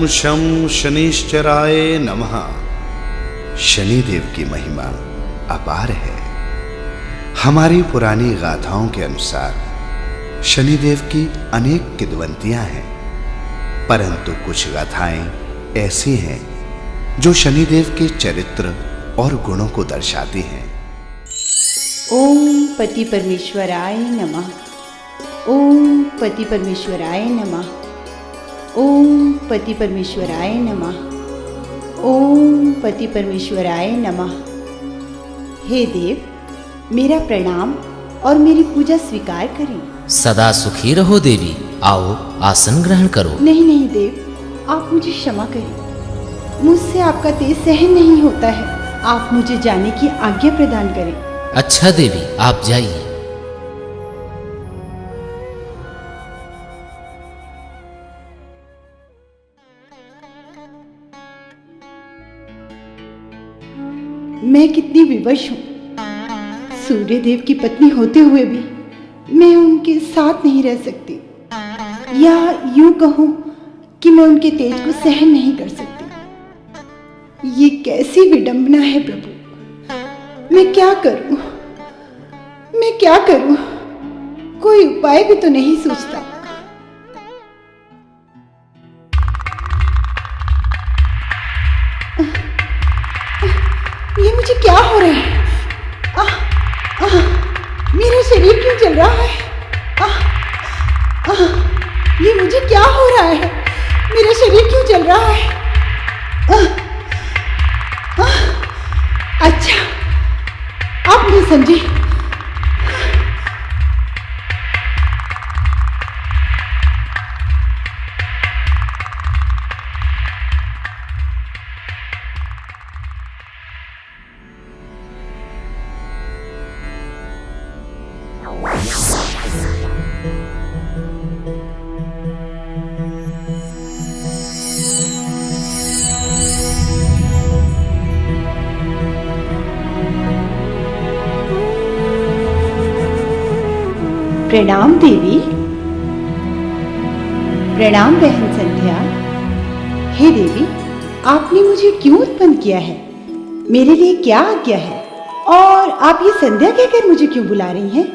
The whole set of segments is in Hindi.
शं शनिश्चराय नमः। शनिदेव की महिमा अपार है। हमारी पुरानी गाथाओं के अनुसार शनिदेव की अनेक किंवदंतियां हैं, परंतु कुछ गाथाएं ऐसी हैं जो शनिदेव के चरित्र और गुणों को दर्शाती हैं। ओम पति परमेश्वराय नमः। ओम पति परमेश्वराय नमः। ओम पति परमेश्वराय नमः। ओम पति परमेश्वराय नमः। हे देव, मेरा प्रणाम और मेरी पूजा स्वीकार करें। सदा सुखी रहो देवी, आओ आसन ग्रहण करो। नहीं देव, आप मुझे क्षमा करें। मुझसे आपका तेज सहन नहीं होता है। आप मुझे जाने की आज्ञा प्रदान करें। अच्छा देवी, आप जाइए। मैं कितनी विवश हूँ। सूर्यदेव की पत्नी होते हुए भी मैं उनके साथ नहीं रह सकती, या यूं कहूं कि मैं उनके तेज को सहन नहीं कर सकती। ये कैसी विडंबना है प्रभु। मैं क्या करूं? मैं क्या करूं? कोई उपाय भी तो नहीं सोचता। ये मुझे क्या हो रहा है? मेरा शरीर क्यों जल रहा है? ये मुझे क्या हो रहा है? मेरा शरीर क्यों जल रहा है? अच्छा, आप नहीं समझे। प्रणाम देवी। प्रणाम बहन संध्या। हे देवी, आपने मुझे क्यों उत्पन्न किया है? मेरे लिए क्या आज्ञा है? और आप ये संध्या कहकर मुझे क्यों बुला रही हैं?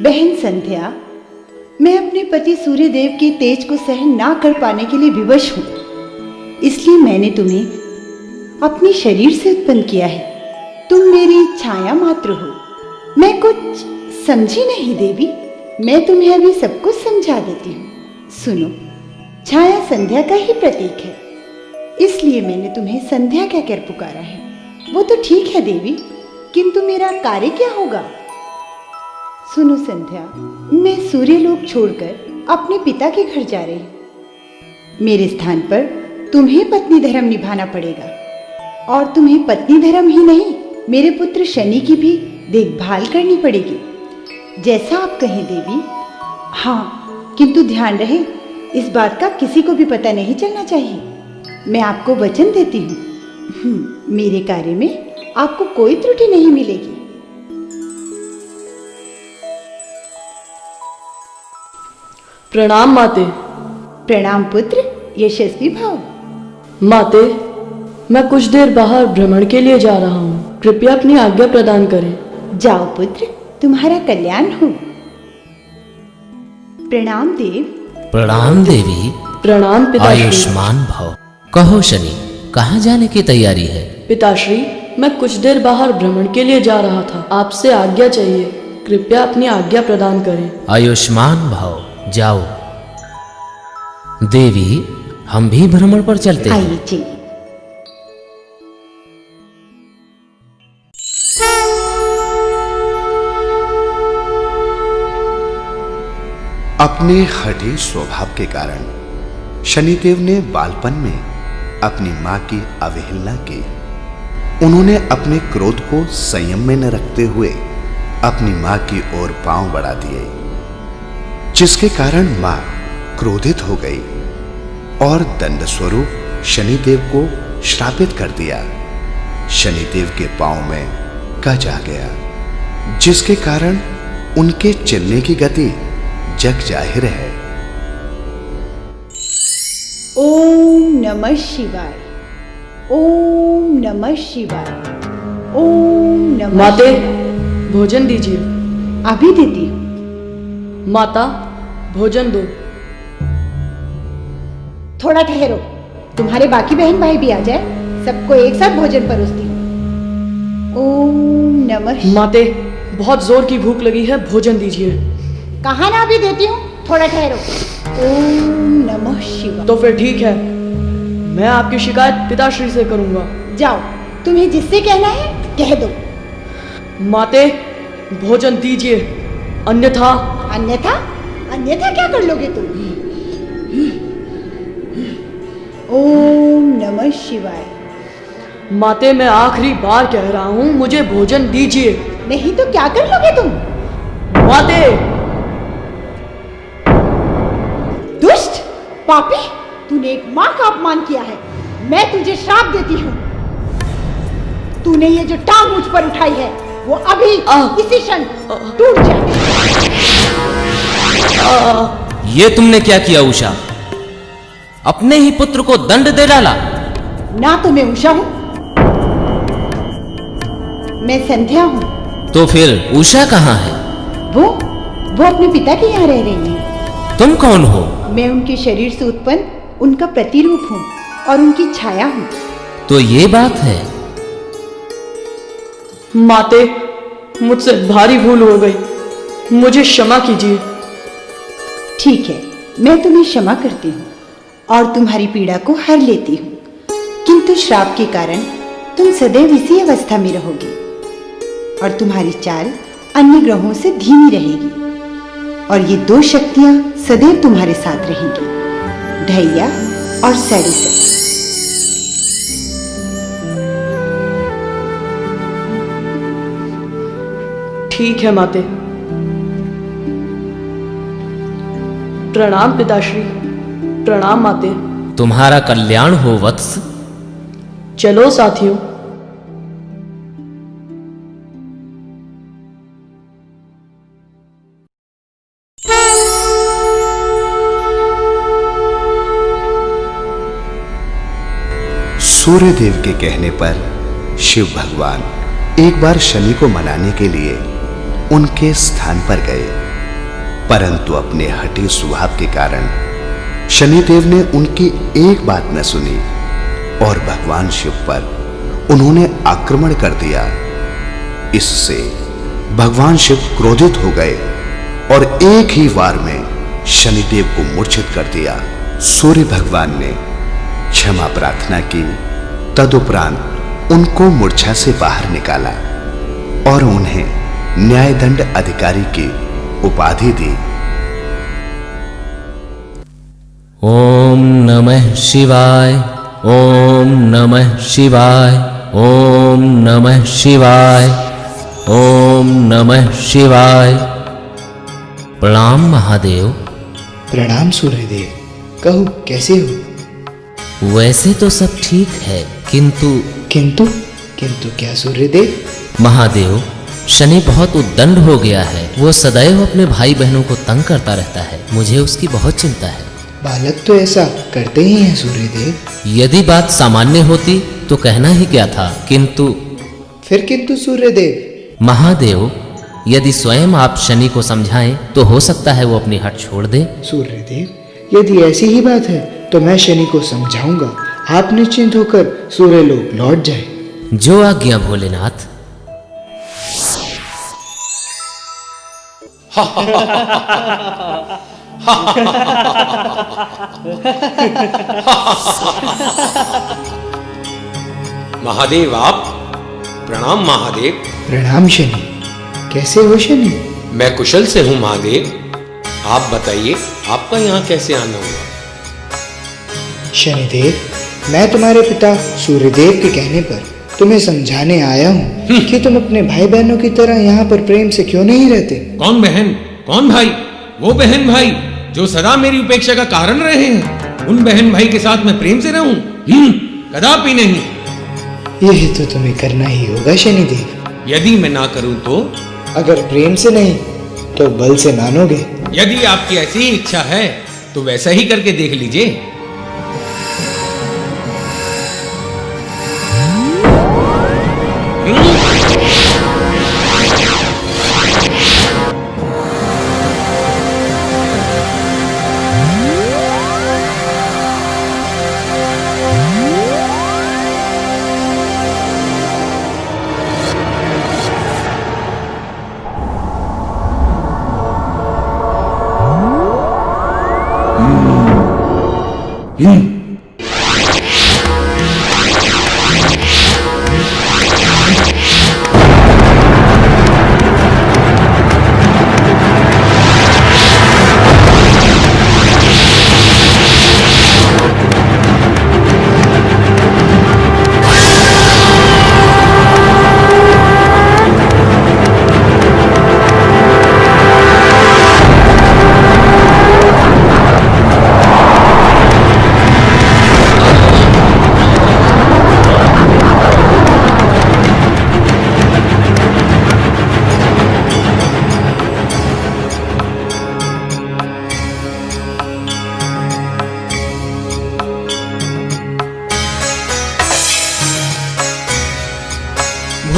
बहन संध्या, मैं अपने पति सूर्यदेव के तेज को सहन ना कर पाने के लिए विवश हूँ, इसलिए मैंने तुम्हें अपने शरीर से उत्पन्न किया है। तुम मेरी छाया मात्र हो। मैं कुछ समझी नहीं देवी। मैं तुम्हें अभी सब कुछ समझा देती हूँ। सुनो, छाया संध्या का ही प्रतीक है, इसलिए मैंने तुम्हें संध्या कहकर पुकारा है। वो तो ठीक है देवी, किंतु मेरा कार्य क्या होगा? सुनो संध्या, मैं सूर्यलोक छोड़कर अपने पिता के घर जा रही हूँ। मेरे स्थान पर तुम्हें पत्नी धर्म निभाना पड़ेगा, और तुम्हें पत्नी धर्म ही नहीं, मेरे पुत्र शनि की भी देखभाल करनी पड़ेगी। जैसा आप कहें देवी। हाँ, किंतु ध्यान रहे, इस बात का किसी को भी पता नहीं चलना चाहिए। मैं आपको वचन देती हूँ, मेरे कार्य में आपको कोई त्रुटि नहीं मिलेगी। प्रणाम माते। प्रणाम पुत्र, यशस्वी भाव। माते, मैं कुछ देर बाहर भ्रमण के लिए जा रहा हूँ, कृपया अपनी आज्ञा प्रदान करें। जाओ पुत्र, तुम्हारा कल्याण हो। प्रणाम देव। प्रणाम देवी। प्रणाम पिताश्री। आयुष्मान भव। कहो शनि, कहाँ जाने की तैयारी है? पिताश्री, मैं कुछ देर बाहर भ्रमण के लिए जा रहा था, आपसे आज्ञा चाहिए, कृपया अपनी आज्ञा प्रदान करें। आयुष्मान भव, जाओ। देवी, हम भी भ्रमण पर चलते हैं। आइए जी। अपने हठी स्वभाव के कारण शनिदेव ने बालपन में अपनी मां की अवहेलना की। उन्होंने अपने क्रोध को संयम में न रखते हुए अपनी मां की ओर पांव बढ़ा दिए, जिसके कारण मां क्रोधित हो गई और दंड स्वरूप शनिदेव को श्रापित कर दिया। शनिदेव के पांव में कज आ गया, जिसके कारण उनके चलने की गति जग जाहिर है। ओम नमः शिवाय। ओम नमः शिवाय। ओम नमः माते, शिवाय। भोजन दीजिए। अभी देती हूँ। माता, भोजन दो। थोड़ा ठहरो, तुम्हारे बाकी बहन भाई भी आ जाए, सबको एक साथ भोजन परोसती हूँ। ओम नमः माते, बहुत जोर की भूख लगी है, भोजन दीजिए। कहा ना अभी देती हूँ, थोड़ा ठहरो। ओम नमः शिवाय। तो फिर ठीक है, मैं आपकी शिकायत पिताश्री से करूंगा। जाओ, तुम्हें जिससे कहना है कह दो। माते, भोजन दीजिए, अन्यथा। अन्यथा? अन्यथा क्या कर लोगे तुम? ओम नमः शिवाय। माते, मैं आखिरी बार कह रहा हूँ, मुझे भोजन दीजिए। नहीं तो क्या कर लोगे तुम? माते! दुष्ट, पापी, तूने एक माँ का अपमान किया है। मैं तुझे श्राप देती हूँ। तूने ये जो टांग मुझ पर उठाई है, वो अभी इसी क्षण टूट जाए। ये तुमने क्या किया उषा? अपने ही पुत्र को दंड दे डाला। ना तो मैं उषा हूँ, मैं संध्या हूँ। तो फिर उषा कहाँ है? वो अपने पिता के यहाँ रह रही है। तुम कौन हो? मैं उनके शरीर से उत्पन्न उनका प्रतिरूप हूँ और उनकी छाया हूँ। तो ये बात है। माते, मुझसे भारी भूल हो गई, मुझे क्षमा कीजिए। ठीक है, मैं तुम्हें क्षमा करती हूँ और तुम्हारी पीड़ा को हर लेती हूँ, किंतु श्राप के कारण तुम सदैव इसी अवस्था में रहोगी और तुम्हारी चाल अन्य ग्रहों से धीमी रहेगी और ये दो शक्तियां सदैव तुम्हारे साथ रहेंगी, ढैया और सैरिसर। ठीक है माते। प्रणाम पिताश्री। प्रणाम माते। तुम्हारा कल्याण हो वत्स। चलो साथियों। सूर्यदेव के कहने पर शिव भगवान एक बार शनि को मनाने के लिए उनके स्थान पर गए, परंतु अपने हठी स्वभाव के कारण शनिदेव ने उनकी एक बात न सुनी और भगवान शिव पर उन्होंने आक्रमण कर दिया। इससे भगवान शिव क्रोधित हो गए और एक ही वार में शनिदेव को मूर्छित कर दिया। सूर्य भगवान ने क्षमा प्रार्थना की, तदुपरांत उनको मूर्छा से बाहर निकाला और उन्हें न्यायदंड अधिकारी की उपाधि दी। ओम नमः शिवाय। ओम नमः शिवाय। ओम नमः शिवाय। ओम नमः शिवाय। प्रणाम महादेव। प्रणाम सूर्यदेव। कहो कैसे हो? वैसे तो सब ठीक है, किंतु किंतु किंतु क्या सूर्यदेव? महादेव, शनि बहुत उद्दंड हो गया है। वो सदैव अपने भाई बहनों को तंग करता रहता है। मुझे उसकी बहुत चिंता है। बालक तो ऐसा करते ही हैं सूर्यदेव। यदि बात सामान्य होती तो कहना ही क्या था, किंतु फिर किंतु सूर्यदेव? महादेव, यदि स्वयं आप शनि को समझाएं तो हो सकता है वो अपनी हट छोड़ दे। सूर्यदेव, यदि ऐसी ही बात है तो मैं शनि को समझाऊंगा। आप निश्चिंत होकर सूर्यलोक लौट जाए। जो आज्ञा भोलेनाथ। महादेव आप। प्रणाम महादेव। प्रणाम शनि। कैसे हो शनि? मैं कुशल से हूँ महादेव। आप बताइए, आपका यहाँ कैसे आना हुआ? शनिदेव, मैं तुम्हारे पिता सूर्यदेव के कहने पर तुम्हें समझाने आया हूँ कि तुम अपने भाई बहनों की तरह यहाँ पर प्रेम से क्यों नहीं रहते। कौन बहन, कौन भाई? वो बहन भाई जो सदा मेरी उपेक्षा का कारण रहे हैं, उन बहन भाई के साथ मैं प्रेम से रहूं? कदापि नहीं। यही तो तुम्हें करना ही होगा शनिदेव। यदि मैं ना करूं तो? अगर प्रेम से नहीं तो बल से मानोगे। यदि आपकी ऐसी ही इच्छा है तो वैसा ही करके देख लीजिए।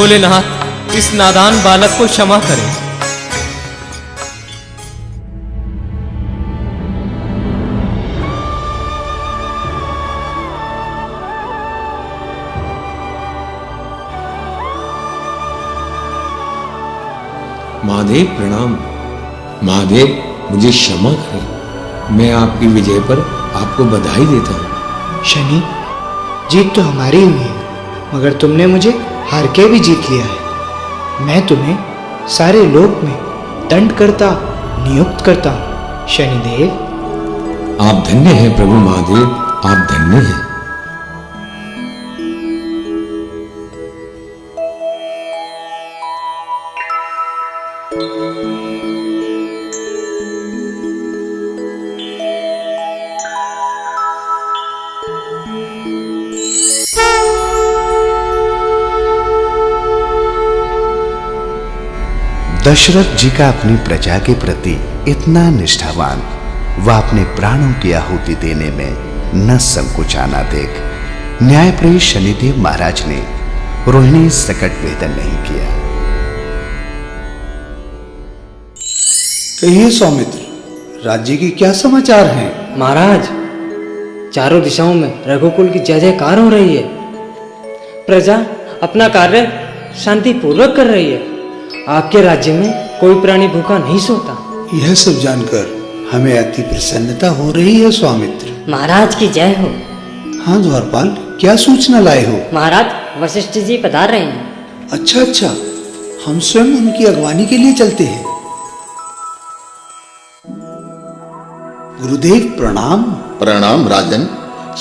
भोलेनाथ इस नादान बालक को क्षमा करें। महादेव प्रणाम। महादेव मुझे क्षमा करें, मैं आपकी विजय पर आपको बधाई देता हूँ। शनि, जीत तो हमारी हुई है, मगर तुमने मुझे हार के भी जीत लिया है। मैं तुम्हें सारे लोक में दंडकर्ता नियुक्त करता हूँ। शनिदेव, आप धन्य हैं प्रभु महादेव, आप धन्य हैं। दशरथ जी का अपनी प्रजा के प्रति इतना निष्ठावान व अपने प्राणों की आहुति देने में न संकोचाना देख न्यायप्रिय शनिदेव महाराज ने रोहिणी सकट भेदन नहीं किया। कहिए सौमित्र, राज्य के क्या समाचार हैं? महाराज, चारों दिशाओं में रघुकुल की जय जयकार हो रही है। प्रजा अपना कार्य शांति पूर्वक कर रही है। आपके राज्य में कोई प्राणी भूखा नहीं सोता। यह सब जानकर हमें अति प्रसन्नता हो रही है स्वामित्र। महाराज की जय हो। हाँ द्वारपाल, क्या सूचना लाए हो? महाराज, वशिष्ठ जी पधार रहे हैं। अच्छा अच्छा, हम स्वयं उनकी अगवानी के लिए चलते हैं। गुरुदेव प्रणाम। प्रणाम राजन,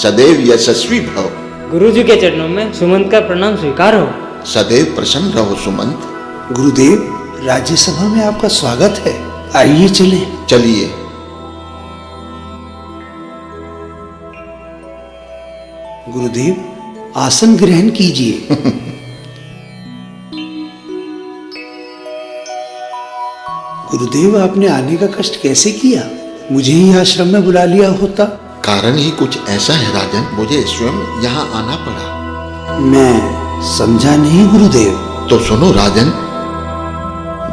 सदैव यशस्वी भव। गुरुजी के चरणों में सुमंत का प्रणाम स्वीकार हो। सदैव प्रसन्न रहो सुमंत। गुरुदेव, राज्यसभा में आपका स्वागत है, आइए चले। चलिए। गुरुदेव, आसन ग्रहण कीजिए। गुरुदेव, आपने आने का कष्ट कैसे किया? मुझे ही आश्रम में बुला लिया होता। कारण ही कुछ ऐसा है राजन, मुझे स्वयं यहाँ आना पड़ा। मैं समझा नहीं गुरुदेव। तो सुनो राजन,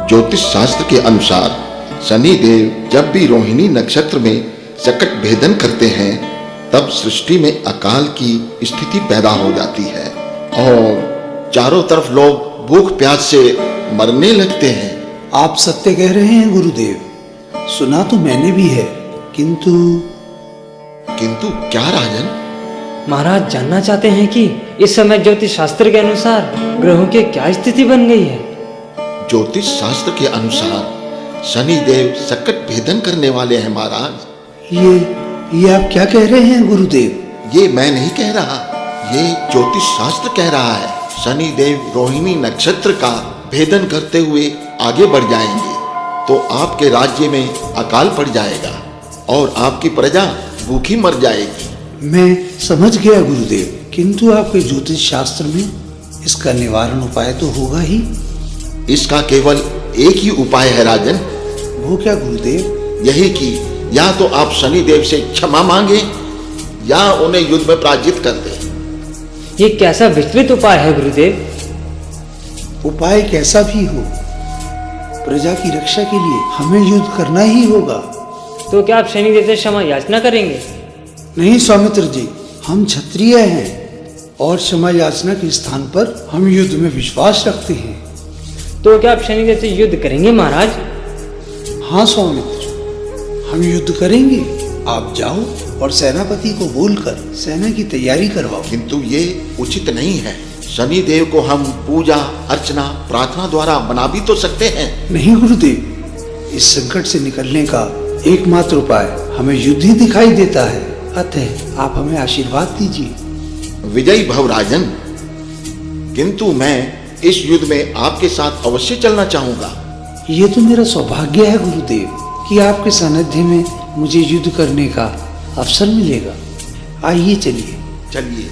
ज्योतिष शास्त्र के अनुसार शनि देव जब भी रोहिणी नक्षत्र में सकट भेदन करते हैं तब सृष्टि में अकाल की स्थिति पैदा हो जाती है और चारों तरफ लोग भूख प्यास से मरने लगते हैं। आप सत्य कह रहे हैं गुरुदेव, सुना तो मैंने भी है, किंतु क्या राजन? महाराज जानना चाहते हैं कि इस समय ज्योतिष शास्त्र के अनुसार ग्रहों की क्या स्थिति बन गई है। ज्योतिष शास्त्र के अनुसार शनि देव सकट भेदन करने वाले हैं महाराज। ये आप क्या कह रहे हैं गुरुदेव? ये मैं नहीं कह रहा, ये ज्योतिष शास्त्र कह रहा है। शनि देव रोहिणी नक्षत्र का भेदन करते हुए आगे बढ़ जाएंगे तो आपके राज्य में अकाल पड़ जाएगा और आपकी प्रजा भूखी मर जाएगी। मैं समझ गया गुरुदेव, किंतु आपके ज्योतिष शास्त्र में इसका निवारण उपाय तो होगा ही। इसका केवल एक ही उपाय है राजन। वो क्या गुरुदेव? यही कि या तो आप शनि देव से क्षमा मांगे या उन्हें युद्ध में पराजित कर दें। ये कैसा विस्तृत उपाय है गुरुदेव? उपाय कैसा भी हो, प्रजा की रक्षा के लिए हमें युद्ध करना ही होगा। तो क्या आप शनि देव से क्षमा याचना करेंगे? नहीं सौमित्र जी, हम क्षत्रिय हैं और क्षमा याचना के स्थान पर हम युद्ध में विश्वास रखते हैं। तो क्या आप शनि देव से युद्ध करेंगे महाराज? हाँ सौमित्र, हम युद्ध करेंगे। आप जाओ और सेनापति को बोलकर सेना की तैयारी करवाओ। किंतु ये उचित नहीं है। शनि देव को हम पूजा अर्चना प्रार्थना द्वारा मना भी तो सकते हैं। नहीं गुरुदेव, इस संकट से निकलने का एकमात्र उपाय हमें युद्ध ही दिखाई देता है। अतः आप हमें आशीर्वाद दीजिए। विजयी भव राजन, किंतु मैं इस युद्ध में आपके साथ अवश्य चलना चाहूंगा। ये तो मेरा सौभाग्य है गुरुदेव कि आपके सानिध्य में मुझे युद्ध करने का अवसर मिलेगा। आइए चलिए। चलिए।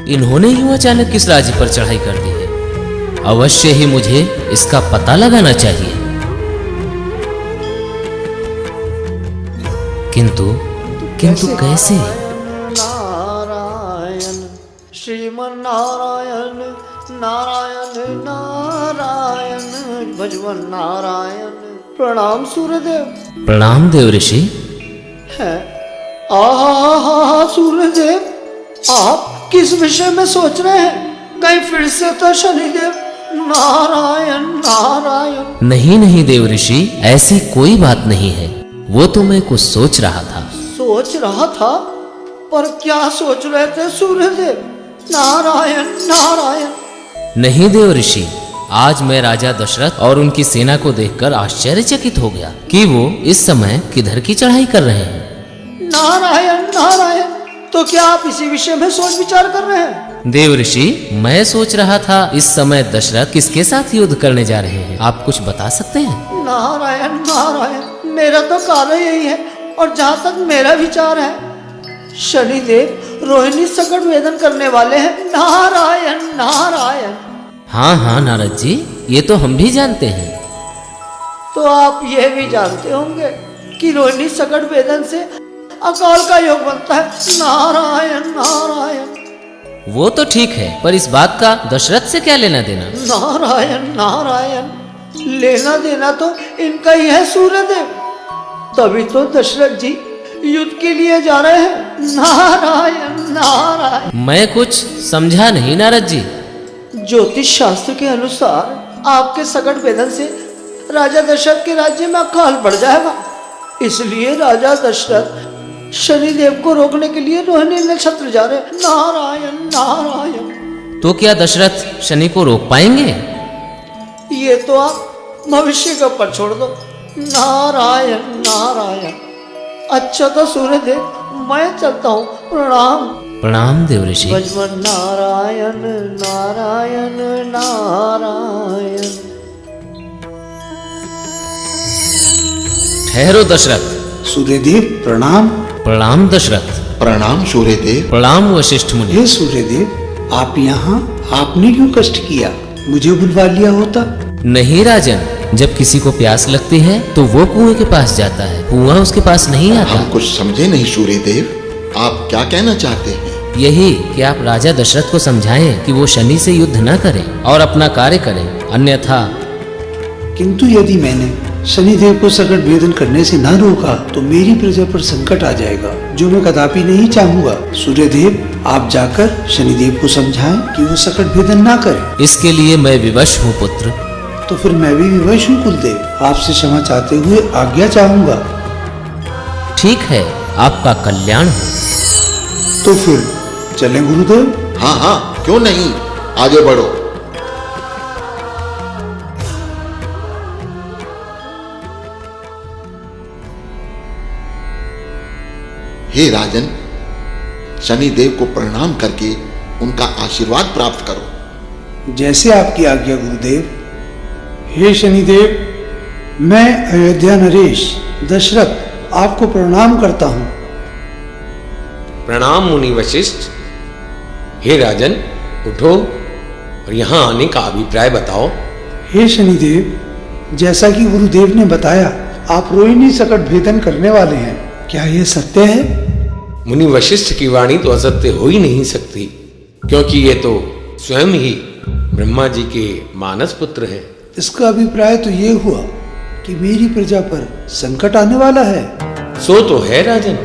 इन्होंने यूं अचानक किस राज्य पर चढ़ाई कर दी है? अवश्य ही मुझे इसका पता लगाना चाहिए। किंतु कैसे? नारायण श्रीमन नारायण नारायण नारायण भजवन नारायण। प्रणाम सूर्यदेव। प्रणाम देव ऋषि। है सूर्यदेव, आप किस विषय में सोच रहे हैं? कहीं फिर से तो शनिदेव? नारायण नारायण। नहीं देव ऋषि, ऐसी कोई बात नहीं है। वो तो मैं कुछ सोच रहा था। सोच रहा था? पर क्या सोच रहे थे सूर्यदेव? नारायण नारायण। नहीं देव ऋषि, आज मैं राजा दशरथ और उनकी सेना को देखकर आश्चर्यचकित हो गया कि वो इस समय किधर की चढ़ाई कर रहे हैं। नारायण नारायण। तो क्या आप इसी विषय में सोच विचार कर रहे हैं? देव ऋषि, मैं सोच रहा था इस समय दशरथ किसके साथ युद्ध करने जा रहे हैं। आप कुछ बता सकते हैं? नारायण नारायण, मेरा तो कार्य यही है। और जहाँ तक मेरा विचार है, शनिदेव रोहिणी संकट वेदन करने वाले हैं। नारायण नारायण। हाँ नारद जी, ये तो हम भी जानते हैं। तो आप ये भी जानते होंगे कि रोहिणी संकट वेदन से अकाल का योग बनता है। नारायण नारायण। वो तो ठीक है, पर इस बात का दशरथ से क्या लेना देना? नारायण नारायण। लेना देना तो इनका ही है सूर्यदेव। तभी तो दशरथ जी युद्ध के लिए जा रहे हैं। नारायण नारायण। मैं कुछ समझा नहीं नारद जी। ज्योतिष शास्त्र के अनुसार आपके संकट वेदन से राजा दशरथ के राज्य में अकाल बढ़ जाएगा। इसलिए राजा दशरथ शनिदेव को रोकने के लिए रोहिणी नक्षत्र जा रहे हैं। नारायण नारायण। तो क्या दशरथ शनि को रोक पाएंगे? ये तो आप भविष्य के ऊपर छोड़ दो। नारायण नारायण। अच्छा तो सूर्यदेव, मैं चलता हूँ। प्रणाम। प्रणाम देव ऋषि। भजवन नारायण नारायण नारायण। ठहरो दशरथ। सूर्यदेव प्रणाम। प्रणाम दशरथ। प्रणाम सूर्यदेव। प्रणाम वशिष्ठ मुनि। हे सूर्यदेव, आप यहाँ? आपने क्यों कष्ट किया? मुझे बुलवा लिया होता। नहीं राजन, जब किसी को प्यास लगती है तो वो कुएं के पास जाता है, कुआं उसके पास नहीं आता। हम कुछ समझे नहीं सूर्यदेव, आप क्या कहना चाहते हैं? यही कि आप राजा दशरथ को समझाएं कि वो शनि से युद्ध न करें और अपना कार्य करें, अन्यथा। किंतु यदि मैंने शनिदेव को संकट भेदन करने से न रोका तो मेरी प्रजा पर संकट आ जाएगा, जो मैं कदापि नहीं चाहूंगा। सूर्यदेव, आप जाकर शनिदेव को समझाएं कि वो संकट भेदन ना करे। इसके लिए मैं विवश हूँ पुत्र। तो फिर मैं भी विवश हूँ कुलदेव। आपसे क्षमा चाहते हुए आज्ञा चाहूंगा। ठीक है, आपका कल्याण हो। तो फिर चलें गुरुदेव? हाँ, क्यों नहीं, आगे बढ़ो। हे राजन, शनिदेव को प्रणाम करके उनका आशीर्वाद प्राप्त करो। जैसे आपकी आज्ञा गुरुदेव। हे शनिदेव, मैं अयोध्या नरेश दशरथ आपको प्रणाम करता हूँ। प्रणाम मुनि वशिष्ठ। हे राजन, उठो और यहाँ आने का अभिप्राय बताओ। हे शनिदेव, जैसा कि गुरुदेव ने बताया, आप रोहिणी संकट भेदन करने वाले हैं। क्या यह सत्य है? मुनि वशिष्ठ की वाणी तो असत्य हो ही नहीं सकती, क्योंकि ये तो स्वयं ही ब्रह्मा जी के मानस पुत्र हैं। इसका अभिप्राय तो ये हुआ कि मेरी प्रजा पर संकट आने वाला है। सो तो है राजन,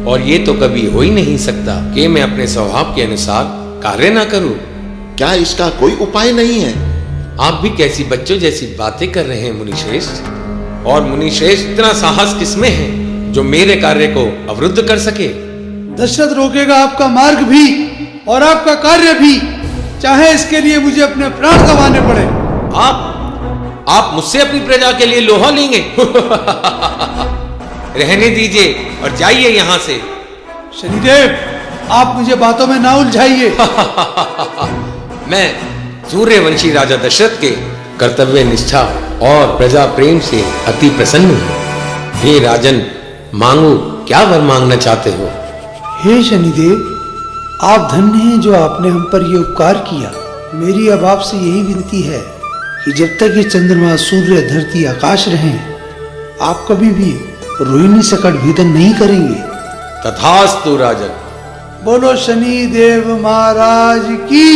और ये तो कभी हो ही नहीं सकता कि मैं अपने स्वभाव के अनुसार कार्य ना करूं। क्या इसका कोई उपाय नहीं है? आप भी कैसी बच्चों जैसी बातें कर रहे हैं मुनिश्रेष्ठ। और मुनिश्रेष्ठ, इतना साहस किसमें है जो मेरे कार्य को अवरुद्ध कर सके? दशरथ रोकेगा आपका मार्ग भी और आपका कार्य भी, चाहे इसके लिए मुझे अपने प्राण गंवाने पड़े। आप मुझसे अपनी प्रजा के लिए लोहा लेंगे? रहने दीजिए और जाइए यहाँ से। शनिदेव, आप मुझे बातों में ना उलझाइए। मैं सूर्यवंशी राजा दशरथ के कर्तव्य निष्ठा और प्रजा प्रेम से अति प्रसन्न हूँ। हे राजन, मांगो, क्या वर मांगना चाहते हो? हे शनिदेव, आप धन्य हैं जो आपने हम पर यह उपकार किया। मेरी अब आपसे यही विनती है कि जब तक ये चंद्रमा, सूर्य, धरती, आकाश रहें, आप कभी भी रोहिणी सकट भेदन नहीं करेंगे। तथास्तु राजन। बोलो शनि देव महाराज की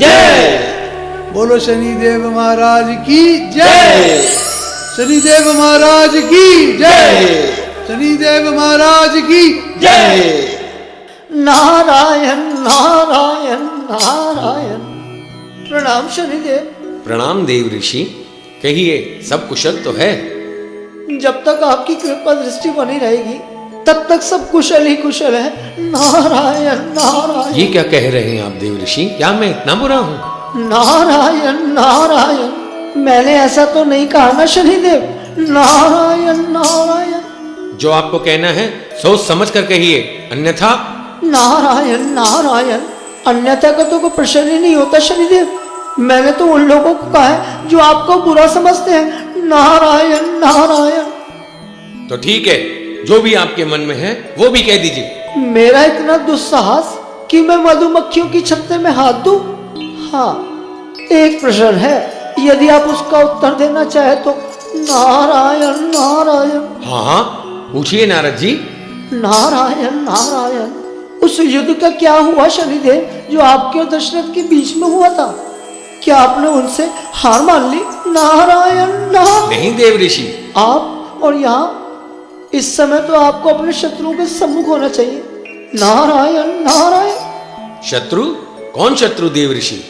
जय। बोलो शनि देव महाराज की जय। शनि देव महाराज की जय। शनि देव महाराज की जय। नारायण नारायण नारायण। प्रणाम शनिदेव। प्रणाम देव ऋषि। कहिए, सब कुशल तो है? जब तक आपकी कृपा दृष्टि बनी रहेगी तब तक सब कुशल ही कुशल है। नारायण नारायण। ये क्या कह रहे हैं आप देव ऋषि? क्या मैं इतना बुरा हूँ? नारायण नारायण। मैंने ऐसा तो नहीं कहा ना शनिदेव। नारायण नारायण। जो आपको कहना है सोच समझ कर कहिए, अन्यथा। नारायण नारायण। अन्यथा का तो कोई प्रश्न ही नहीं होता शनिदेव। मैंने तो उन लोगों को कहा है जो आपको बुरा समझते हैं। नारायण नारायण। तो ठीक है, जो भी आपके मन में है वो भी कह दीजिए। मेरा इतना दुस्साहस कि मैं मधुमक्खियों की छत्ते में हाथ दूं? हाँ, एक प्रश्न है, यदि आप उसका उत्तर देना चाहे तो। नारायण नारायण। हाँ हाँ, पूछिए नारद जी। नारायण नारायण। उस युद्ध का क्या हुआ शनिदेव जो आपके और दशरथ के बीच में हुआ था? क्या आपने उनसे हार मान ली? नारायण नारायण। नहीं देव ऋषि। आप और यहाँ इस समय तो आपको अपने शत्रुओं के सम्मुख होना चाहिए। नारायण नारायण। शत्रु? कौन शत्रु देव ऋषि?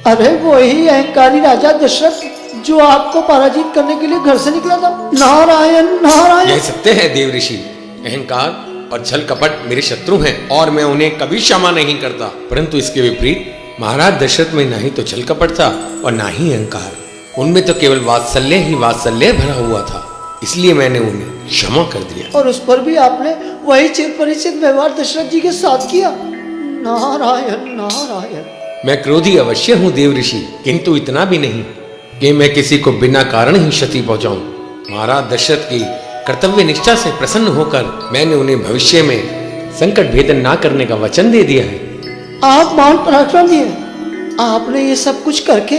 अरे वो ही अहंकारी राजा दशरथ जो आपको पराजित करने के लिए घर से निकला था। नारायण नारायण। यह सत्य है देव ऋषि। अहंकार और छल कपट मेरे शत्रु हैं और मैं उन्हें कभी क्षमा नहीं करता। परंतु इसके विपरीत महाराज दशरथ में ना ही तो छल कपट था और ना ही अहंकार। उनमें तो केवल वात्सल्य ही वात्सल्य भरा हुआ था, इसलिए मैंने उन्हें क्षमा कर दिया। और उस पर भी आपने वही चिर परिचित व्यवहार दशरथ जी के साथ किया। नारायण नारायण। मैं क्रोधी अवश्य हूँ देव ऋषि, किंतु इतना भी नहीं कि मैं किसी को बिना कारण ही क्षति पहुंचाऊं। महाराज दशरथ की कर्तव्य निष्ठा से प्रसन्न होकर मैंने उन्हें भविष्य में संकट भेदन ना करने का वचन दे दिया है। आप महान पराक्रमी हैं। आपने ये सब कुछ करके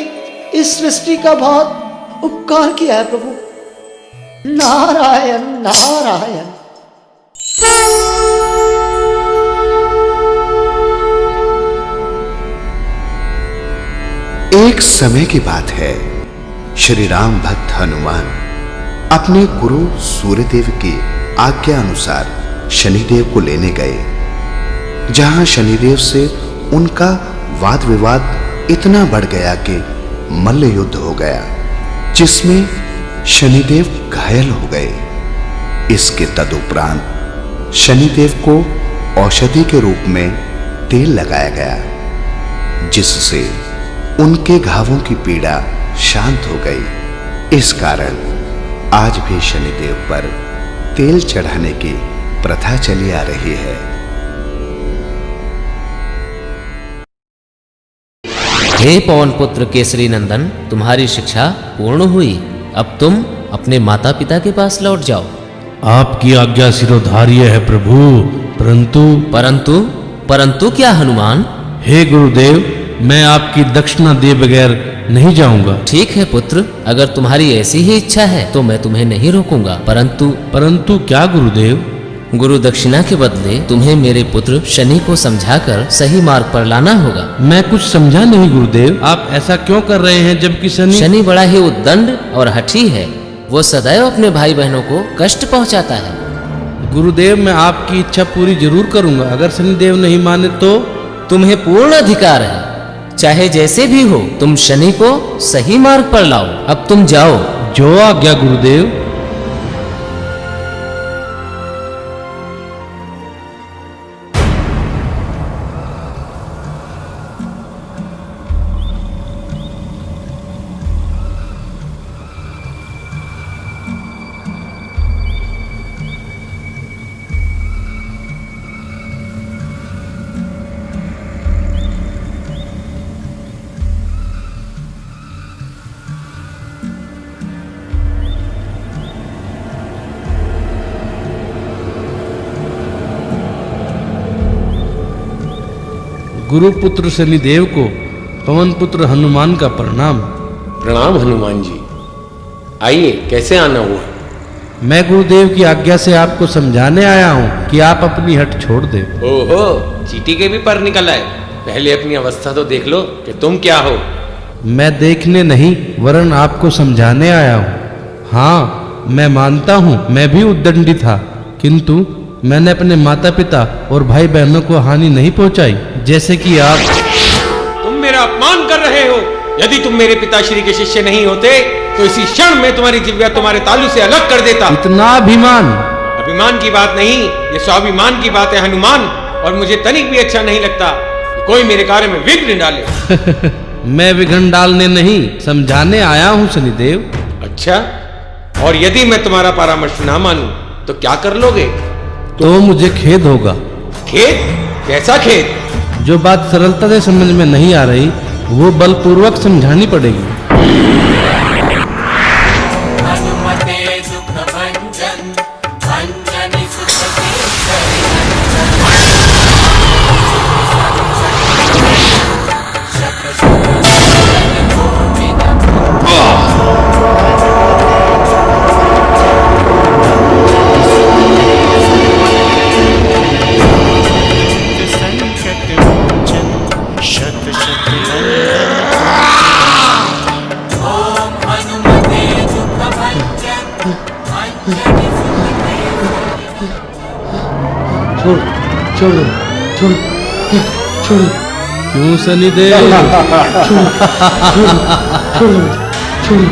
इस सृष्टि का बहुत उपकार किया है प्रभु। नारायण नारायण। एक समय की बात है, श्री राम भक्त हनुमान अपने गुरु सूर्यदेव की आज्ञा अनुसार शनिदेव को लेने गए, जहां शनिदेव से उनका वाद विवाद इतना बढ़ गया कि मल्ल युद्ध हो गया, जिसमें शनिदेव घायल हो गए। इसके तदुपरांत शनिदेव को औषधि के रूप में तेल लगाया गया, जिससे उनके घावों की पीड़ा शांत हो गई। इस कारण आज भी शनिदेव पर तेल चढ़ाने की प्रथा चली आ रही है। हे पवन पुत्र केसरी नंदन, तुम्हारी शिक्षा पूर्ण हुई। अब तुम अपने माता पिता के पास लौट जाओ। आपकी आज्ञा सिरोधार्य है प्रभु, परंतु क्या हनुमान? हे गुरुदेव, मैं आपकी दक्षिणा दिए बगैर नहीं जाऊंगा। ठीक है पुत्र, अगर तुम्हारी ऐसी ही इच्छा है तो मैं तुम्हें नहीं रोकूंगा। परंतु क्या गुरुदेव? गुरु दक्षिणा के बदले तुम्हें मेरे पुत्र शनि को समझाकर सही मार्ग पर लाना होगा। मैं कुछ समझा नहीं गुरुदेव, आप ऐसा क्यों कर रहे हैं जबकि शनि बड़ा ही उद्दंड और हठी है। वो सदैव अपने भाई बहनों को कष्ट पहुंचाता है। गुरुदेव, मैं आपकी इच्छा पूरी जरूर करूंगा। अगर शनिदेव नहीं माने तो? तुम्हें पूर्ण अधिकार है, चाहे जैसे भी हो तुम शनि को सही मार्ग पर लाओ। अब तुम जाओ। जो आज्ञा गुरुदेव। गुरुपुत्र शनिदेव को पवन पुत्र हनुमान का प्रणाम। प्रणाम हनुमान जी। आइए, कैसे आना हुआ? मैं गुरुदेव की आज्ञा से आपको समझाने आया हूँ कि आप अपनी हट छोड़ दे। ओहो, चीटी के भी पर निकल आए। पहले अपनी अवस्था तो देख लो कि तुम क्या हो। मैं देखने नहीं वरन आपको समझाने आया हूँ। हाँ, मैं मानता हूँ मैं भी उद्दंडी था, किंतु मैंने अपने माता पिता और भाई बहनों को हानि नहीं पहुंचाई, जैसे कि आप। तुम मेरा अपमान कर रहे हो। यदि तुम मेरे पिताश्री के शिष्य नहीं होते तो इसी क्षण में तुम्हारी जिह्वा तुम्हारे तालू से अलग कर देता। इतना अभिमान? अभिमान की बात नहीं, ये स्वाभिमान की बात है हनुमान। और मुझे तनिक भी अच्छा नहीं लगता कि कोई मेरे कार्य में विघ्न डाले। मैं विघ्न डालने नहीं, समझाने आया हूँ शनिदेव। अच्छा, और यदि मैं तुम्हारा परामर्श ना मानूं तो क्या कर लोगे? तो मुझे खेद होगा। खेद? कैसा खेद? जो बात सरलता से समझ में नहीं आ रही वो बलपूर्वक समझानी पड़ेगी। छोड़ो छोड़ो छोड़ो। क्यों शनिदेव? छोड़ो छोड़ो छोड़ो।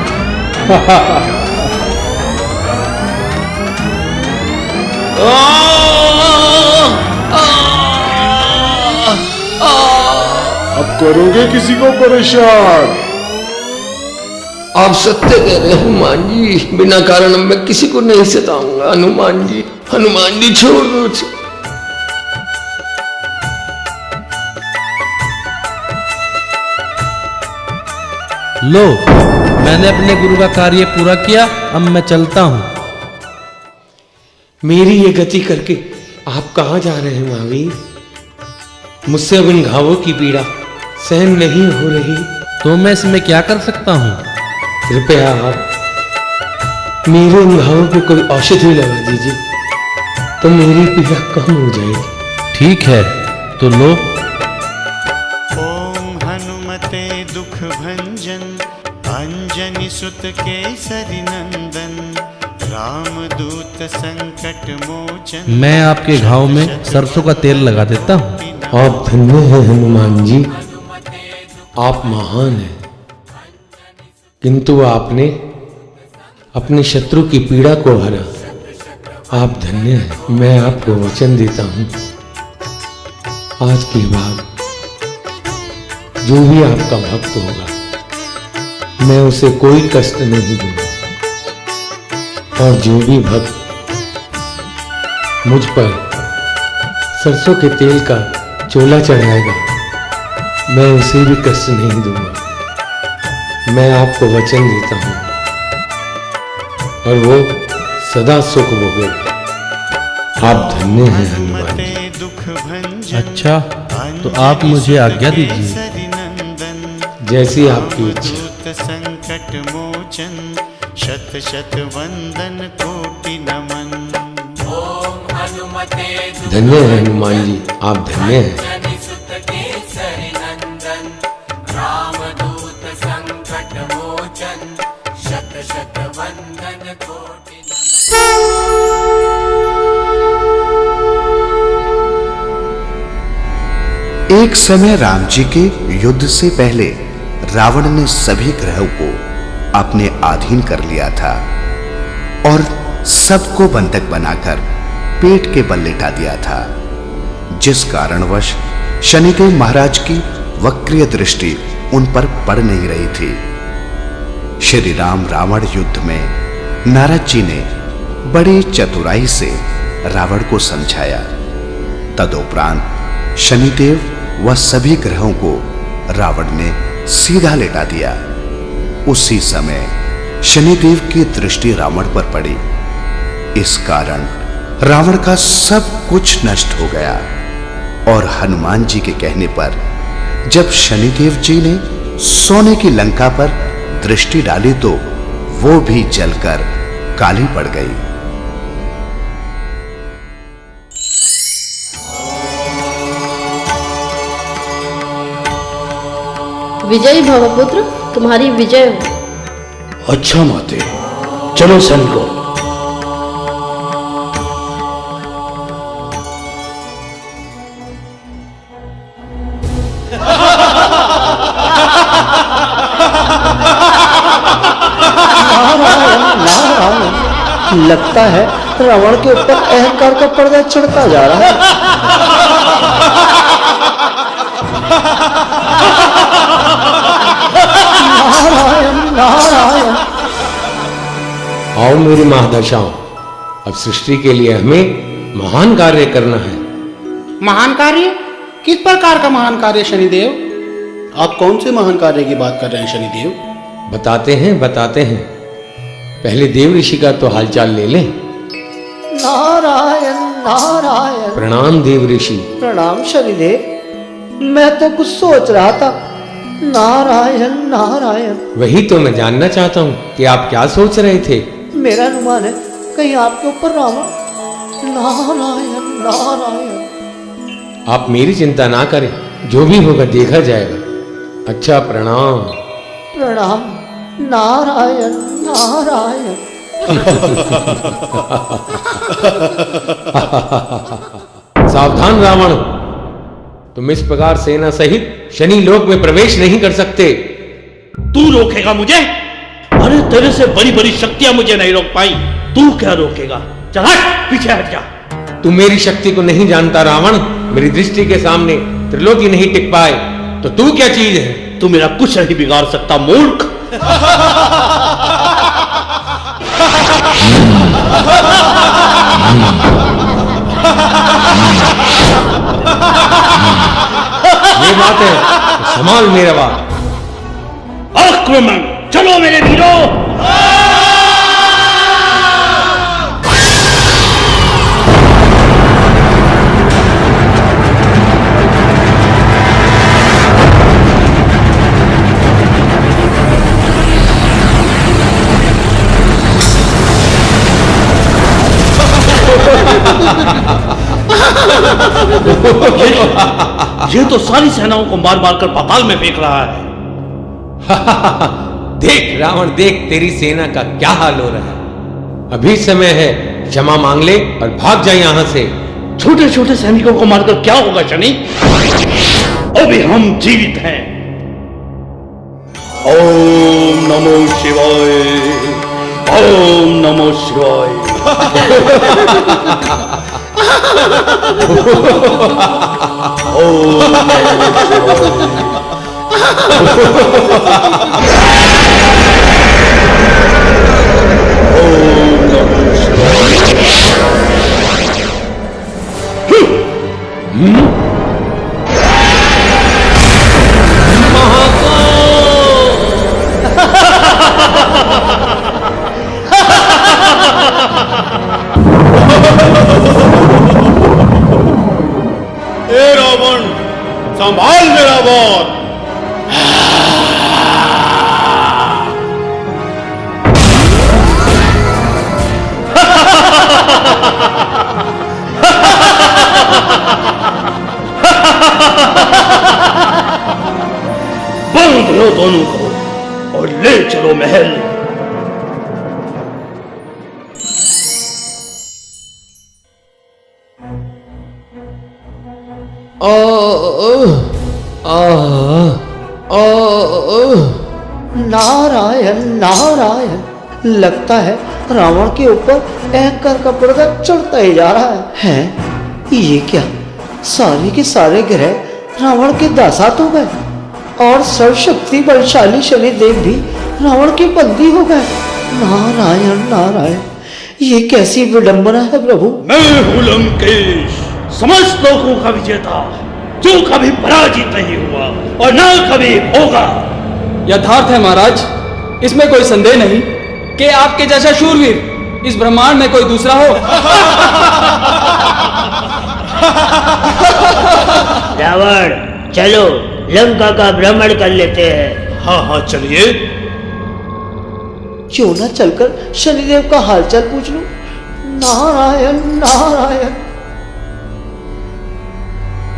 अब करोगे किसी को परेशान? आप सत्य कह रहे हनुमान जी। बिना कारण मैं किसी को नहीं सताऊंगा हनुमान जी। हनुमान जी छोड़ दो। लो, मैंने अपने गुरु का कार्य पूरा किया, अब मैं चलता हूँ। मेरी ये गति करके आप कहाँ जा रहे हैं महावीर? मुझसे अब इन घावों की पीड़ा सहन नहीं हो रही। तो मैं इसमें क्या कर सकता हूँ? कृपया आप मेरे इन घावों पे कोई औषधि लगा दीजिए तो मेरी पीड़ा कम हो जाएगी। ठीक है, तो लो। ओम हनुमते दुख भंजन अंजनी सुत केसरी नंदन रामदूत संकट मोचन। मैं आपके घाव में सरसों का तेल लगा देता हूँ। आप धन्य हैं हनुमान जी, आप महान हैं। किंतु आपने अपने शत्रु की पीड़ा को हरा। आप धन्य हैं। मैं आपको वचन देता हूं, आज के बाद जो भी आपका भक्त होगा मैं उसे कोई कष्ट नहीं दूंगा। और जो भी भक्त मुझ पर सरसों के तेल का चोला चढ़ाएगा मैं उसे भी कष्ट नहीं दूंगा। मैं आपको वचन देता हूं और वो सदा सुख भोगेगा। आप धन्य हैं हनुमान जी। अच्छा, तो आप मुझे आज्ञा दीजिए। जैसी आपकी इच्छा। संकट मोचन शत शत वंदन कोटि नमन। ओम हनुमते धन्य है हनुमान जी, आप धन्य हैं। एक समय राम जी के युद्ध से पहले रावण ने सभी ग्रहों को अपने अधीन कर लिया था और सबको बंधक बनाकर पेट के बल लेटा दिया था, जिस कारणवश शनिदेव महाराज की वक्रीय दृष्टि उन पर पड़ नहीं रही थी। श्री राम रावण युद्ध में नारद जी ने बड़ी चतुराई से रावण को समझाया। तदुपरांत शनिदेव व सभी ग्रहों को रावण ने सीधा लेटा दिया। उसी समय शनिदेव की दृष्टि रावण पर पड़ी। इस कारण रावण का सब कुछ नष्ट हो गया और हनुमान जी के कहने पर जब शनिदेव जी ने सोने की लंका पर दृष्टि डाली तो वो भी जलकर काली पड़ गई। विजयी भवपुत्र, तुम्हारी विजय हो। अच्छा माते, चलो सैनिकों। लगता है रावण के ऊपर अहंकार का पर्दा चढ़ता जा रहा है। नारायण नारायण। आओ मेरी महादशाओं, अब सृष्टि के लिए हमें महान कार्य करना है। महान कार्य? किस प्रकार का महान कार्य शनिदेव? आप कौन से महान कार्य की बात कर रहे हैं शनिदेव? बताते हैं। पहले देव ऋषि का तो हालचाल ले लें। नारायण नारायण। प्रणाम देव ऋषि। प्रणाम शनिदेव। मैं तो कुछ सोच रहा था। नारायण नारायण। वही तो मैं जानना चाहता हूँ कि आप क्या सोच रहे थे। मेरा अनुमान है कहीं आपके ऊपर रावण। नारायण नारायण। आप मेरी चिंता ना करें, जो भी होगा देखा जाएगा। अच्छा, प्रणाम। प्रणाम। नारायण नारायण। सावधान रावण, तुम इस प्रकार सेना सहित शनि लोक में प्रवेश नहीं कर सकते। तू रोकेगा मुझे? अरे तेरे से बड़ी बड़ी शक्तियां मुझे नहीं रोक पाई, तू क्या रोकेगा? चल हट, पीछे हट जा। तू मेरी शक्ति को नहीं जानता रावण। मेरी दृष्टि के सामने त्रिलोकी नहीं टिक पाए तो तू क्या चीज है? तू मेरा कुछ नहीं बिगाड़ सकता मूर्ख। ये बात है तो संभाल मेरा बात। आक्रमण, चलो मेरे वीरों। ये तो सारी सेनाओं को मार मार कर पाताल में फेंक रहा है। देख रावण, देख तेरी सेना का क्या हाल हो रहा है। अभी समय है, क्षमा मांग ले और भाग जा यहां से। छोटे छोटे सैनिकों को मारकर क्या होगा शनि? अभी हम जीवित हैं। ओम नमो शिवाय, ओम नमो शिवाय। ओम नमो शिवाय। ए रावण, संभाल मेरा वध। बंद लो दोनों को और ले चलो महल। नारायण नारायण। लगता है रावण के ऊपर अहंकार का पर्दा चढ़ता ही जा रहा है। ये क्या, सारे के सारे ग्रह रावण के दासात हो गए और सर्वशक्ति बलशाली शनिदेव भी रावण के बंदी हो गए। नारायण नारायण, ये कैसी विडंबना है प्रभु। मैं हूं लंकेश, समस्त लोगों का विजेता, जो कभी पराजित नहीं हुआ और न कभी होगा। यथार्थ है महाराज, इसमें कोई संदेह नहीं कि आपके जैसा शूरवीर इस ब्रह्मांड में कोई दूसरा हो। रावण, चलो लंका का भ्रमण कर लेते हैं। हाँ हाँ चलिए। क्यों ना चलकर शनिदेव का हालचाल पूछ लूं। नारायण नारायण,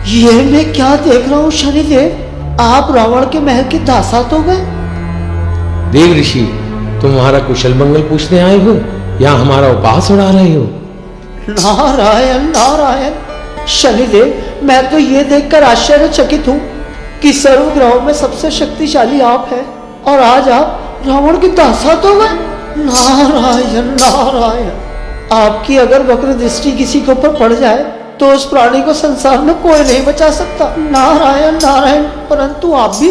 ये मैं क्या देख रहा हूँ शनिदेव, आप रावण के महल के दासात हो गए। देव ऋषि, तुम हमारा कुशल मंगल पूछने आए हो या हमारा उपास उड़ा रहे हो? नारायण नारायण, शनिदेव मैं तो ये देखकर आश्चर्यचकित हूँ कि सर्व ग्रहों में सबसे शक्तिशाली आप हैं और आज आप रावण के दासात हो गए। नारायण नारायण, आपकी अगर वक्र दृष्टि किसी के ऊपर पड़ जाए तो उस प्राणी को संसार में कोई नहीं बचा सकता। नारायण नारायण, परंतु आप भी।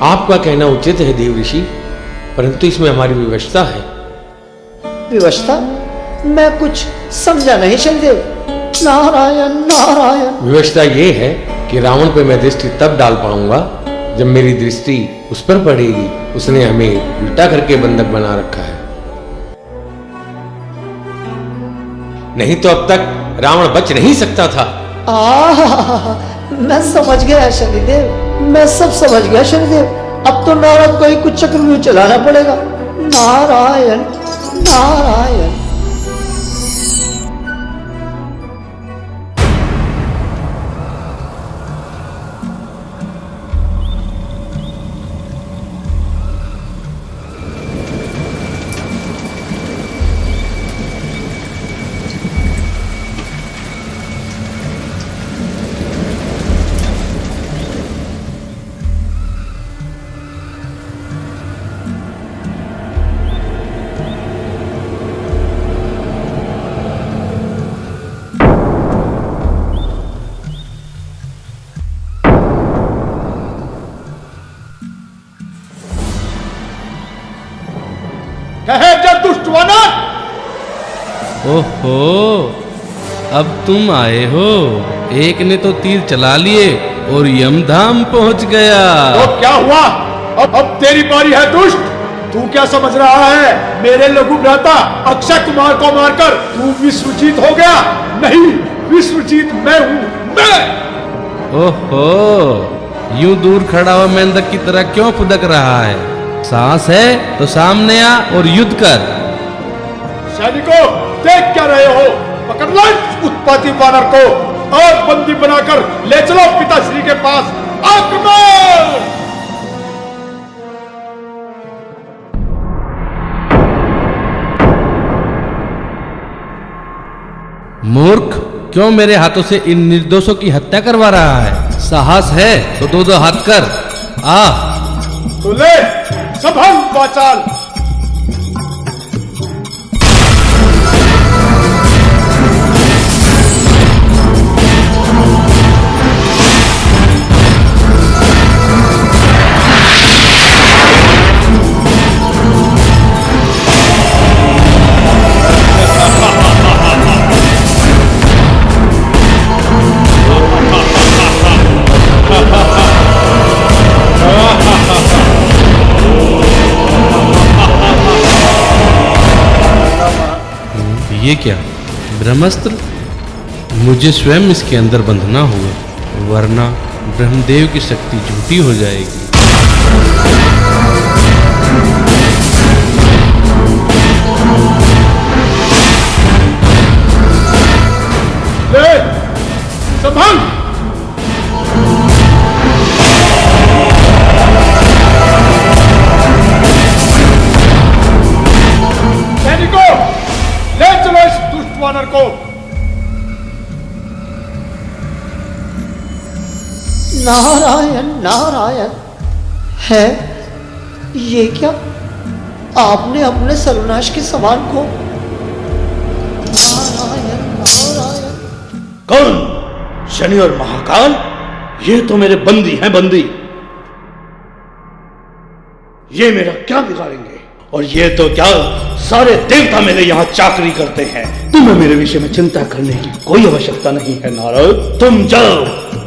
आपका कहना उचित है देव ऋषि, परंतु इसमें हमारी विवशता है। विवशता? मैं कुछ समझा नहीं शनिदेव। नारायण नारायण, विवशता ये है कि रावण पे मैं दृष्टि तब डाल पाऊंगा जब मेरी दृष्टि उस पर पड़ेगी। उसने हमें उल्टा करके बंधक बना रखा है, नहीं तो अब तक रावण बच नहीं सकता था। मैं समझ गया शनिदेव, मैं सब समझ गया शनिदेव। अब तो नारद को ही कुछ चक्रव्यूह चलाना पड़ेगा। नारायण नारायण। ओहो, अब तुम आए हो। एक ने तो तीर चला लिए और यमधाम पहुंच गया। तो क्या हुआ? अब तेरी बारी है दुष्ट। तू क्या समझ रहा है? मेरे लघु भ्राता अक्षय कुमार को मारकर तू विश्वजीत हो गया? नहीं, विश्वजीत मैं हूँ, मैं। ओहो, यूं दूर खड़ा हुआ मेंढक की तरह क्यों फुदक रहा है? सांस है तो सामने आ और युद्ध कर। सैनिकों, देख क्या रहे हो? पकड़ लो उत्पाती वानर को और बंदी बनाकर ले चलो पिताश्री के पास। आक्रमण! मूर्ख, क्यों मेरे हाथों से इन निर्दोषों की हत्या करवा रहा है? साहस है तो दो दो हाथ कर। आ तो ले, संभल वाचाल। ये क्या ब्रह्मास्त्र? मुझे स्वयं इसके अंदर बंधना होगा, वरना ब्रह्मदेव की शक्ति झूठी हो जाएगी। ले, संभल। सैनिकों, ले चलो इस दुष्ट वानर को। नारायण नारायण, है ये क्या? आपने अपने सर्वनाश के समान को। नारायण नारायण। कौन? शनि और महाकाल? ये तो मेरे बंदी हैं, बंदी। ये मेरा क्या बिगाड़ेंगे? और ये तो क्या, सारे देवता मेरे यहाँ चाकरी करते हैं। तुम्हें मेरे विषय में चिंता करने की कोई आवश्यकता नहीं है नारद। तुम जाओ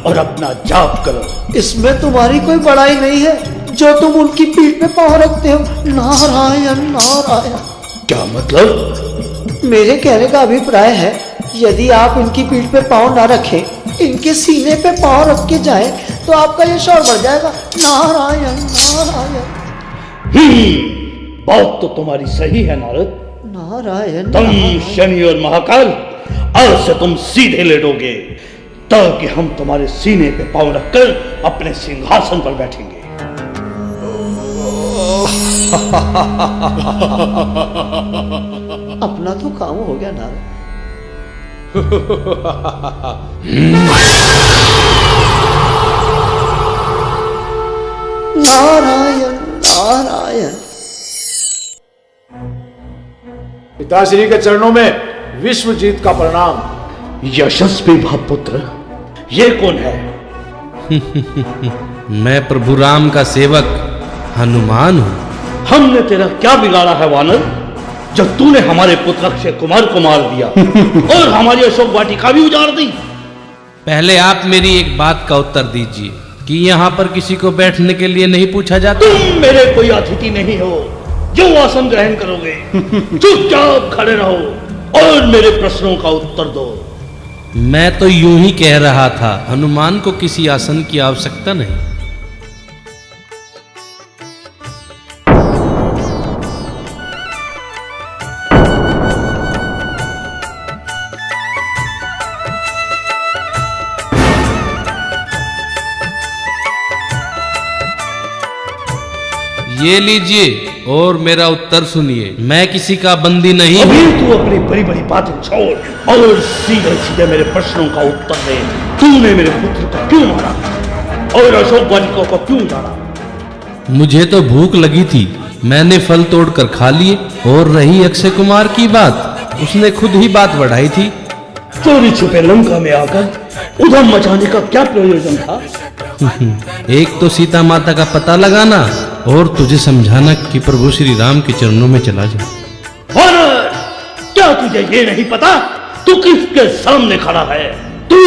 और अपना जाप करो। इसमें तुम्हारी कोई बड़ाई नहीं है जो तुम उनकी पीठ पे पांव रखते हो। नारायण नारायण। क्या मतलब? मेरे कहने का अभिप्राय है, यदि आप इनकी पीठ पे पांव ना रखें, इनके सीने पे पांव रख के जाएं, तो आपका यश और बढ़ जाएगा। नारायण नारायण। बात तो तुम्हारी सही है नारद। नारायण तुम शनि और महाकाल आज से तुम सीधे लेटोगे ताकि हम तुम्हारे सीने पे पांव रखकर अपने सिंहासन पर बैठेंगे। अपना तो काम हो गया नारद। नारायण नारायण। पिताश्री के चरणों में विश्वजीत का प्रणाम। यशस्वी भापुत्र, ये कौन है? मैं प्रभु राम का सेवक हनुमान हूँ। हमने तेरा क्या बिगाड़ा है वानर, जब तूने हमारे पुत्र अक्षय कुमार को मार दिया और हमारी अशोक वाटिका भी उजाड़ दी? पहले आप मेरी एक बात का उत्तर दीजिए कि यहाँ पर किसी को बैठने के लिए नहीं पूछा जाता। तुम मेरे कोई अतिथि नहीं हो जो आसन ग्रहण करोगे। चुपचाप खड़े रहो और मेरे प्रश्नों का उत्तर दो। मैं तो यूं ही कह रहा था, हनुमान को किसी आसन की आवश्यकता नहीं। ये लीजिए और मेरा उत्तर सुनिए। मैं किसी का बंदी नहीं हूँ। अभी तू अपनी बड़ी बड़ी बातें छोड़ और सीधे सीधे मेरे प्रश्नों का उत्तर दे। तूने मेरे पुत्र को क्यों मारा और अशोक वाटिका को क्यों उजाड़ा? मुझे तो भूख लगी थी, मैंने फल तोड़कर खा लिए। और रही अक्षय कुमार की बात, उसने खुद ही बात बढ़ाई थी। चोरी छुपे लंका में आकर उधम मचाने का क्या प्रयोजन था? एक तो सीता माता का पता लगाना और तुझे समझाना कि प्रभु श्री राम के चरणों में चला जा। वानर, क्या तुझे ये नहीं पता तू किसके सामने खड़ा है? तू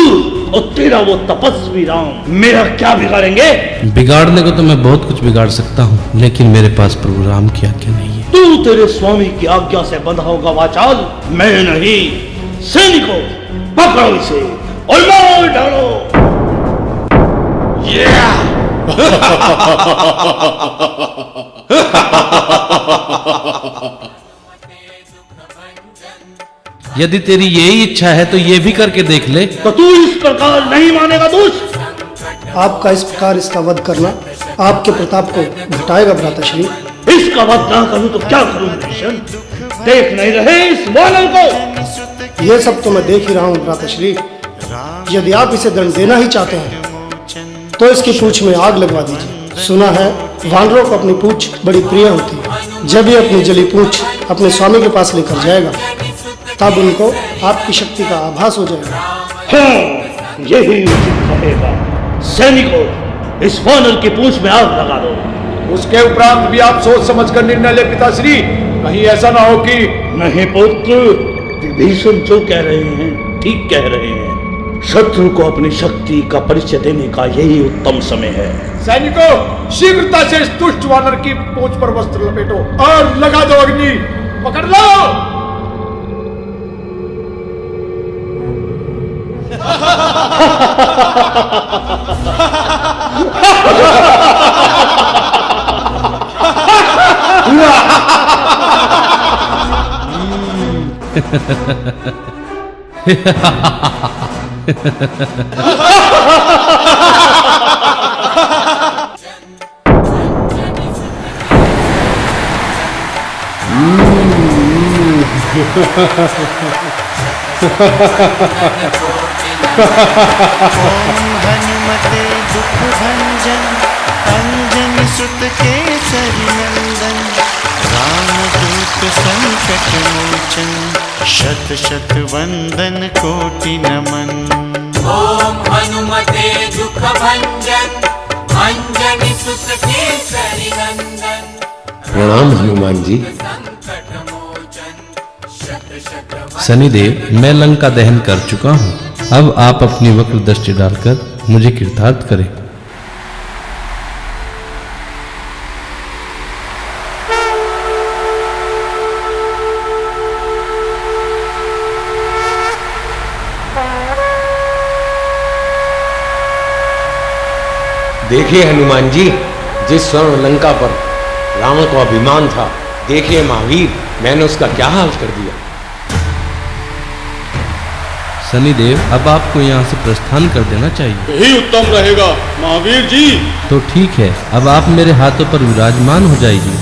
और तेरा वो तपस्वी राम मेरा क्या बिगाड़ेंगे? बिगाड़ने को तो मैं बहुत कुछ बिगाड़ सकता हूँ, लेकिन मेरे पास प्रभु राम की आज्ञा नहीं है। तू तेरे स्वामी की आज्ञा से बंधा होगा वाचाल, मैं नहीं। सैनिकों, पकड़ो इसे और मार डालो। यदि तेरी यही इच्छा है तो ये भी करके देख ले। तो तू इस प्रकार नहीं मानेगा दुष्ट। आपका इस प्रकार इसका वध करना आपके प्रताप को घटाएगा भ्राताश्री। इसका वध ना करूं तो क्या करूं भीषण? देख नहीं रहे इस वानर को? ये सब तो मैं देख ही रहा हूँ भ्राताश्री। यदि आप इसे दंड देना ही चाहते हैं तो इसकी पूंछ में आग लगवा दीजिए। सुना है वानरों को अपनी पूंछ बड़ी प्रिय होती है। जब ये अपनी जली पूंछ अपने स्वामी के पास लेकर जाएगा तब उनको आपकी शक्ति का आभास हो जाएगा। हाँ, यही उचित रहेगा। सैनिकों, इस वानर की पूंछ में आग लगा दो। उसके उपरांत भी आप सोच समझ कर निर्णय ले पिताश्री। कहीं ऐसा ना हो कि। नहीं पुत्र, विभीषण जो कह रहे हैं ठीक कह रहे हैं। शत्रु को अपनी शक्ति का परिचय देने का यही उत्तम समय है। सैनिकों, शीघ्रता से इस दुष्ट वानर की पूंछ पर वस्त्र लपेटो और लगा दो अग्नि। पकड़ लो। हनुमते दुख भंजन अंजनी सुत केसरी नंदन रामदूत संकट मोचन शत शत वंदन कोटि नमन। ओम हनुमते दुख भंजन अंजनी सुत केसरी नंदन। प्रणाम हनुमान जी। शनिदेव, मैं लंका दहन कर चुका हूँ। अब आप अपनी वक्र दृष्टि डालकर मुझे कृतार्थ करें। देखिए हनुमान जी, जिस स्वर्ण लंका पर रावण को अभिमान था, देखिए महावीर, मैंने उसका क्या हाल कर दिया। शनिदेव, अब आपको यहाँ से प्रस्थान कर देना चाहिए। यही उत्तम रहेगा महावीर जी। तो ठीक है, अब आप मेरे हाथों पर विराजमान हो जाइए।